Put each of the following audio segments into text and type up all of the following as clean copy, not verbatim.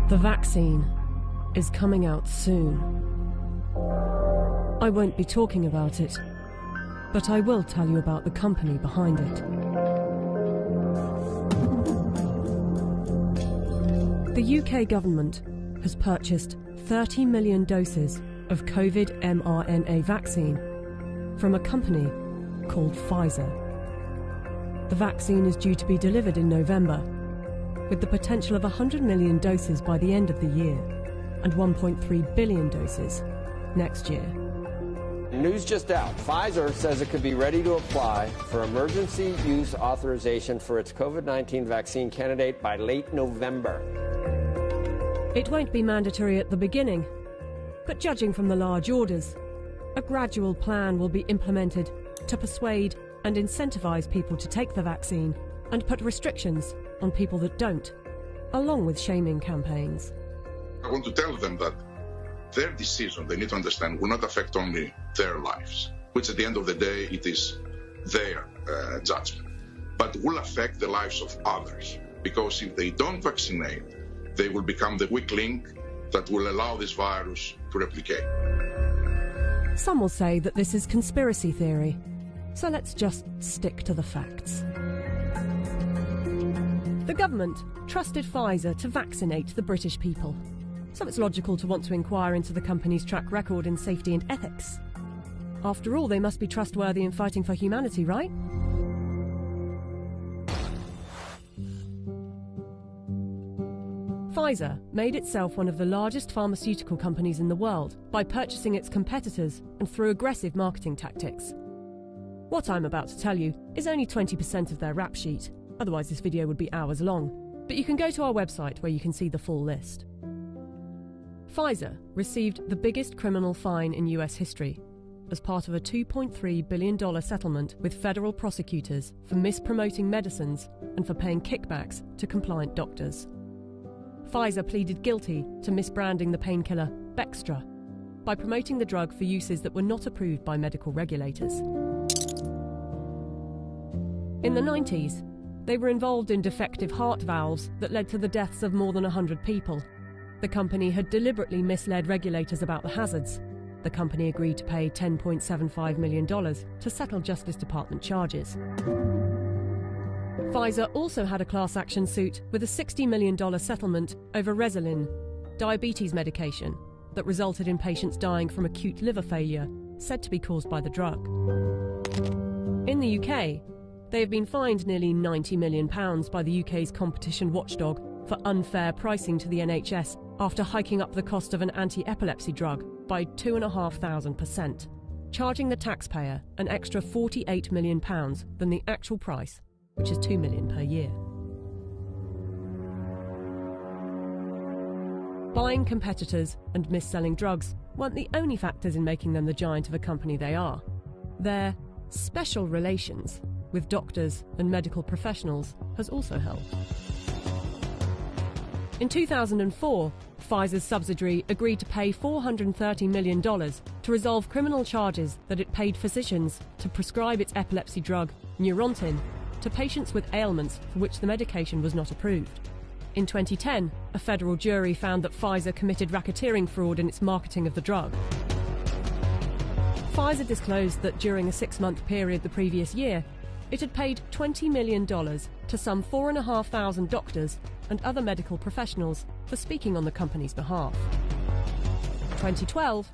The vaccine is coming out soon. I won't be talking about it, but I will tell you about the company behind it. The UK government has purchased 30 million doses of COVID mRNA vaccine from a company called Pfizer. The vaccine is due to be delivered in November, with the potential of 100 million doses by the end of the year and 1.3 billion doses next year. News just out. Pfizer says it could be ready to apply for emergency use authorization for its COVID-19 vaccine candidate by late November. It won't be mandatory at the beginning, but judging from the large orders, a gradual plan will be implemented to persuade and incentivize people to take the vaccine and put restrictions on people that don't, along with shaming campaigns. I want to tell them that their decision, they need to understand, will not affect only their lives, which at the end of the day, it is their judgment, but will affect the lives of others. Because if they don't vaccinate, they will become the weak link that will allow this virus to replicate. Some will say that this is conspiracy theory, so let's just stick to the facts. The government trusted Pfizer to vaccinate the British people, so it's logical to want to inquire into the company's track record in safety and ethics. After all, they must be trustworthy in fighting for humanity, right? Pfizer made itself one of the largest pharmaceutical companies in the world by purchasing its competitors and through aggressive marketing tactics. What I'm about to tell you is only 20% of their rap sheet, otherwise this video would be hours long, but you can go to our website where you can see the full list. Pfizer received the biggest criminal fine in US history as part of a $2.3 billion settlement with federal prosecutors for mispromoting medicines and for paying kickbacks to compliant doctors. Pfizer pleaded guilty to misbranding the painkiller Bextra by promoting the drug for uses that were not approved by medical regulators. In the 90s, they were involved in defective heart valves that led to the deaths of more than 100 people. The company had deliberately misled regulators about the hazards. The company agreed to pay $10.75 million to settle Justice Department charges. Pfizer also had a class action suit with a $60 million settlement over Resolin, diabetes medication, that resulted in patients dying from acute liver failure, said to be caused by the drug. In the UK, they have been fined nearly £90 million by the UK's competition watchdog for unfair pricing to the NHS after hiking up the cost of an anti-epilepsy drug by 2,500%, charging the taxpayer an extra £48 million than the actual price, which is $2 million per year. Buying competitors and mis-selling drugs weren't the only factors in making them the giant of a company they are. Their special relations with doctors and medical professionals has also helped. In 2004, Pfizer's subsidiary agreed to pay $430 million to resolve criminal charges that it paid physicians to prescribe its epilepsy drug, Neurontin, to patients with ailments for which the medication was not approved. In 2010, a federal jury found that Pfizer committed racketeering fraud in its marketing of the drug. Pfizer disclosed that during a 6-month period the previous year, it had paid $20 million to some 4,500 doctors and other medical professionals for speaking on the company's behalf. In 2012,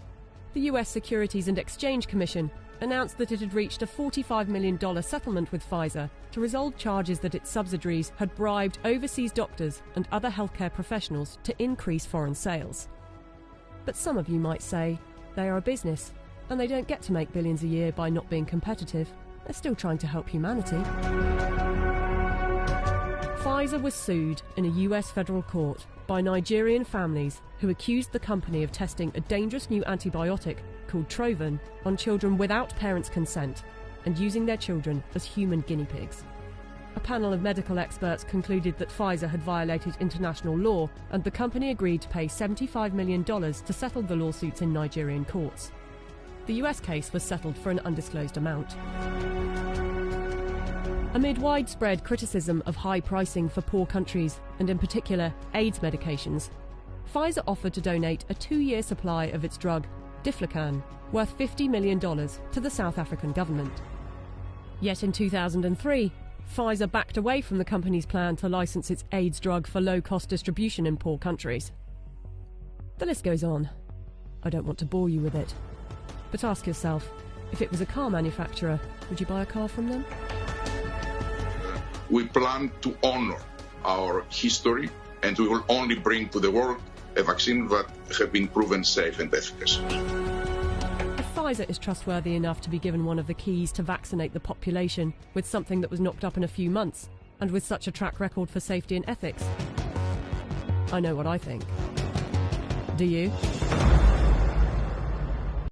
the US Securities and Exchange Commission announced that it had reached a $45 million settlement with Pfizer to resolve charges that its subsidiaries had bribed overseas doctors and other healthcare professionals to increase foreign sales. But some of you might say they are a business and they don't get to make billions a year by not being competitive. They're still trying to help humanity. Pfizer was sued in a US federal court by Nigerian families who accused the company of testing a dangerous new antibiotic called Trovan on children without parents' consent and using their children as human guinea pigs. A panel of medical experts concluded that Pfizer had violated international law, and the company agreed to pay $75 million to settle the lawsuits in Nigerian courts. The US case was settled for an undisclosed amount. Amid widespread criticism of high pricing for poor countries, and in particular AIDS medications, Pfizer offered to donate a 2-year supply of its drug, Diflucan, worth $50 million to the South African government. Yet in 2003, Pfizer backed away from the company's plan to license its AIDS drug for low-cost distribution in poor countries. The list goes on. I don't want to bore you with it. But ask yourself, if it was a car manufacturer, would you buy a car from them? We plan to honor our history, and we will only bring to the world a vaccine that has been proven safe and efficacious. If Pfizer is trustworthy enough to be given one of the keys to vaccinate the population with something that was knocked up in a few months, and with such a track record for safety and ethics, I know what I think. Do you?